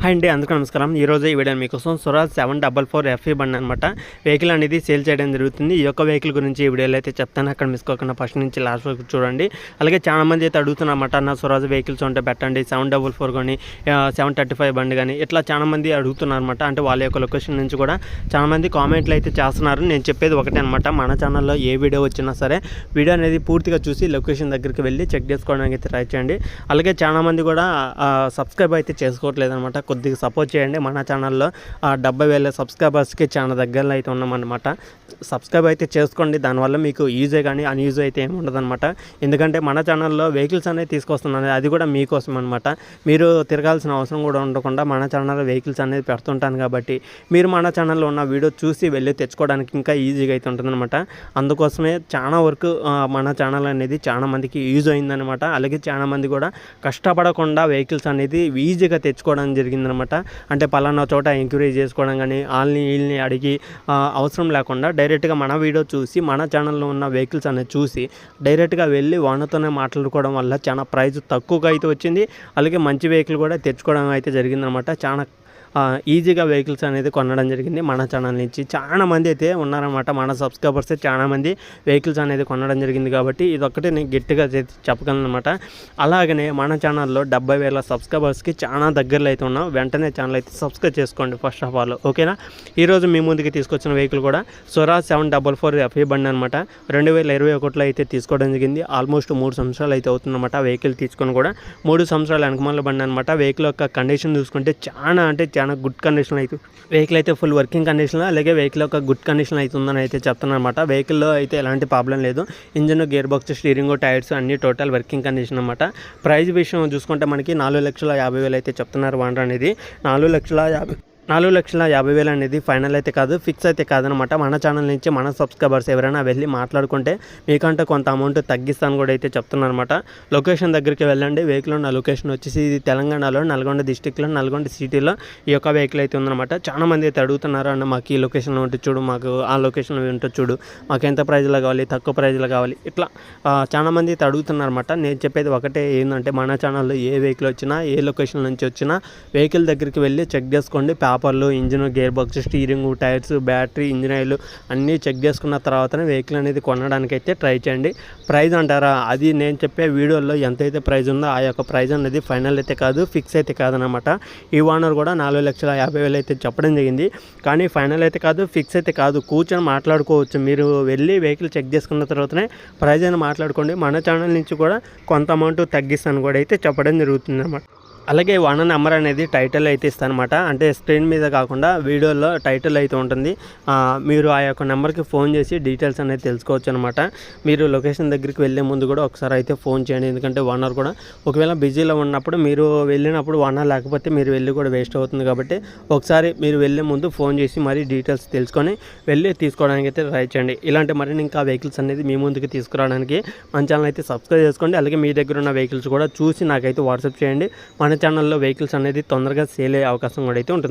Hi అండి, అందరికీ నమస్కారం. ఈరోజు ఈ వీడియో మీకోసం స్వరాజ్ 744 FE బండి అనమాట వెహికల్ అనేది సేల్ చేయడం జరుగుతుంది. ఈ యొక్క వెహికల్ గురించి ఈ వీడియోలో అయితే చెప్తాను. అక్కడ మిస్ కాకుండా ఫస్ట్ నుంచి లాస్ట్ వరకు చూడండి. అలాగే చాలా మంది అయితే అడుగుతున్నమాట, నా స్వరాజ్ వెహికల్స్ ఉంటే పెట్టండి, 744 కానీ 735 బండి కానీ ఇట్లా చాలా మంది అడుగుతున్నారు అనమాట. అంటే వాళ్ళ యొక్క లొకేషన్ నుంచి కూడా చాలా మంది కామెంట్లు అయితే చేస్తున్నారు. నేను చెప్పేది ఒకటే అనమాట, మన ఛానల్లో ఏ వీడియో వచ్చినా సరే వీడియో అనేది పూర్తిగా చూసి లొకేషన్ దగ్గరికి వెళ్ళి చెక్ చేసుకోవడానికి అయితే ట్రై చేయండి. అలాగే చాలా మంది కూడా సబ్స్క్రైబ్ అయితే చేసుకోవట్లేదు అనమాట. కొద్దిగా సపోర్ట్ చేయండి. మన ఛానల్లో 70,000 సబ్స్క్రైబర్స్కి చాలా దగ్గరలో అయితే ఉన్నామన్నమాట. సబ్స్క్రైబ్ అయితే చేసుకోండి. దానివల్ల మీకు యూజే కానీ అన్యూజ్ అయితే ఏమి ఉండదన్నమాట. ఎందుకంటే మన ఛానల్లో వెహికల్స్ అనేది తీసుకొస్తున్నాను, అది కూడా మీకోసం అనమాట. మీరు తిరగాల్సిన అవసరం కూడా ఉండకుండా మన ఛానల్లో వెహికల్స్ అనేది పెడుతుంటాను కాబట్టి మీరు మన ఛానల్లో ఉన్న వీడియో చూసి వెళ్ళి తెచ్చుకోవడానికి ఇంకా ఈజీగా అయితే ఉంటుందన్నమాట. అందుకోసమే చాలా వరకు మన ఛానల్ అనేది చాలా మందికి యూజ్ అయిందనమాట. అలాగే చాలా మంది కూడా కష్టపడకుండా వెహికల్స్ అనేది ఈజీగా తెచ్చుకోవడం జరిగిందనమాట. అంటే పలానా చోట ఎంక్వైరీ చేసుకోవడం కానీ వాళ్ళని వీళ్ళని అడిగి అవసరం లేకుండా డైరెక్ట్గా మన వీడియో చూసి మన ఛానల్లో ఉన్న వెహికల్స్ అనేది చూసి డైరెక్ట్గా వెళ్ళి వాళ్ళతోనే మాట్లాడుకోవడం వల్ల చాలా ప్రైస్ తక్కువగా అయితే వచ్చింది. అలాగే మంచి వెహికల్ కూడా తెచ్చుకోవడం అయితే జరిగిందనమాట. చాలా ఈజీగా వెహికల్స్ అనేది కొనడం జరిగింది. మన ఛానల్ నుంచి చాలా మంది అయితే ఉన్నారనమాట. మన సబ్స్క్రైబర్స్ చాలా మంది వెహికల్స్ అనేది కొనడం జరిగింది కాబట్టి ఇదొక్కటి నేను గట్టిగా చెప్పగలను అనమాట. అలాగనే మన ఛానల్లో 70,000 సబ్స్క్రైబర్స్కి చాలా దగ్గరలో అయితే ఉన్నాం. వెంటనే ఛానల్ అయితే సబ్స్క్రైబ్ చేసుకోండి ఫస్ట్ ఆఫ్ ఆల్, ఓకేనా. ఈరోజు మీ ముందుకి తీసుకొచ్చిన వెహికల్ కూడా స్వరాజ్ 744 FE బండి అనమాట. 2021లో అయితే తీసుకోవడం జరిగింది. ఆల్మోస్ట్ 3 సంవత్సరాలు అయితే అవుతుందన్నమాట. వెహికల్ తీసుకొని కూడా 3 సంవత్సరాల వెనకమాల బండి అనమాట. వెహికల్ యొక్క కండిషన్ చూసుకుంటే చాలా గుడ్ కండిషన్ అయితే వెహికల్ అయితే ఫుల్ వర్కింగ్ కండిషన్లో, అలాగే వెహికల్ యొక్క గుడ్ కండిషన్ అయితే ఉందని అయితే చెప్తున్నాను అనమాట. వెహికల్లో అయితే ఎలాంటి ప్రాబ్లం లేదు. Engine, gear box, steering, tyres అన్ని టోటల్ వర్కింగ్ కండిషన్ అనమాట. ప్రైస్ విషయం చూసుకుంటే మనకి 4,50,000 అయితే చెప్తున్నారు వాండర్ అనేది. 4,50,000 అనేది ఫైనల్ అయితే కాదు, ఫిక్స్ అయితే కాదనమాట. మన ఛానల్ నుంచి మన సబ్స్క్రైబర్స్ ఎవరైనా వెళ్ళి మాట్లాడుకుంటే మీకంటే కొంత అమౌంట్ తగ్గిస్తాను కూడా అయితే చెప్తున్నాను అనమాట. లొకేషన్ దగ్గరికి వెళ్ళండి. వెహికల్ ఉన్న లొకేషన్ వచ్చేసి ఇది తెలంగాణలో నల్గొండ డిస్టిక్లో నల్గొండ సిటీలో ఈ యొక్క వెహికల్ అయితే ఉందన్నమాట. చాలా మంది అయితే అడుగుతున్నారు, అన్న మాకు ఈ లొకేషన్లో ఉంటుంది చూడు, మాకు ఆ లొకేషన్లో ఉంటుంది చూడు, మాకు ఎంత ప్రైజ్లో కావాలి, తక్కువ ప్రైజ్లో కావాలి, ఇట్లా చాలా మంది అయితే అడుగుతున్నారు అనమాట. నేను చెప్పేది ఒకటే ఏంటంటే, మన ఛానల్లో ఏ వెహికల్ వచ్చినా ఏ లొకేషన్ నుంచి వచ్చినా వెహికల్ దగ్గరికి వెళ్ళి చెక్ చేసుకోండి. పేపర్లు, engine, gear box, steering, tyres, battery, engine oil అన్నీ చెక్ చేసుకున్న తర్వాతనే వెహికల్ అనేది కొనడానికి అయితే ట్రై చేయండి. ప్రైజ్ అంటారా, అది నేను చెప్పే వీడియోలో ఎంతైతే ప్రైజ్ ఉందో ఆ యొక్క ప్రైజ్ అనేది ఫైనల్ అయితే కాదు, ఫిక్స్ అయితే కాదనమాట. ఈ ఓనర్ కూడా 4,50,000 అయితే చెప్పడం జరిగింది. కానీ ఫైనల్ అయితే కాదు, ఫిక్స్ అయితే కాదు. కూర్చొని మాట్లాడుకోవచ్చు. మీరు వెళ్ళి వెహికల్ చెక్ చేసుకున్న తర్వాతనే ప్రైజ్ అని మాట్లాడుకోండి. మన ఛానల్ నుంచి కూడా కొంత అమౌంట్ తగ్గిస్తాను కూడా అయితే చెప్పడం జరుగుతుంది అన్నమాట. అలాగే ఓనర్ నెంబర్ అనేది టైటిల్ అయితే ఇస్తాను అనమాట. అంటే స్క్రీన్ మీద కాకుండా వీడియోలో టైటిల్ అయితే ఉంటుంది. మీరు ఆ యొక్క నెంబర్కి ఫోన్ చేసి డీటెయిల్స్ అనేది తెలుసుకోవచ్చు అనమాట. మీరు లొకేషన్ దగ్గరికి వెళ్ళే ముందు కూడా ఒకసారి అయితే ఫోన్ చేయండి. ఎందుకంటే ఓనర్ కూడా ఒకవేళ బిజీలో ఉన్నప్పుడు మీరు వెళ్ళినప్పుడు ఓనర్ లేకపోతే మీరు వెళ్ళి కూడా వేస్ట్ అవుతుంది కాబట్టి ఒకసారి మీరు వెళ్ళే ముందు ఫోన్ చేసి మరీ డీటెయిల్స్ తెలుసుకొని వెళ్ళి తీసుకోవడానికి అయితే ట్రై చేయండి. ఇలాంటి మరిన్ని ఇంకా వెహికల్స్ అనేది మీ ముందుకు తీసుకురావడానికి మన ఛానల్ అయితే సబ్స్క్రైబ్ చేసుకోండి. అలాగే మీ దగ్గర ఉన్న వెహికల్స్ కూడా చూసి నాకైతే వాట్సాప్ చేయండి. మన ఛానల్లో వెహికల్స్ అనేది తొందరగా సేల్ అయ్యే అవకాశం కూడా అయితే ఉంటుంది.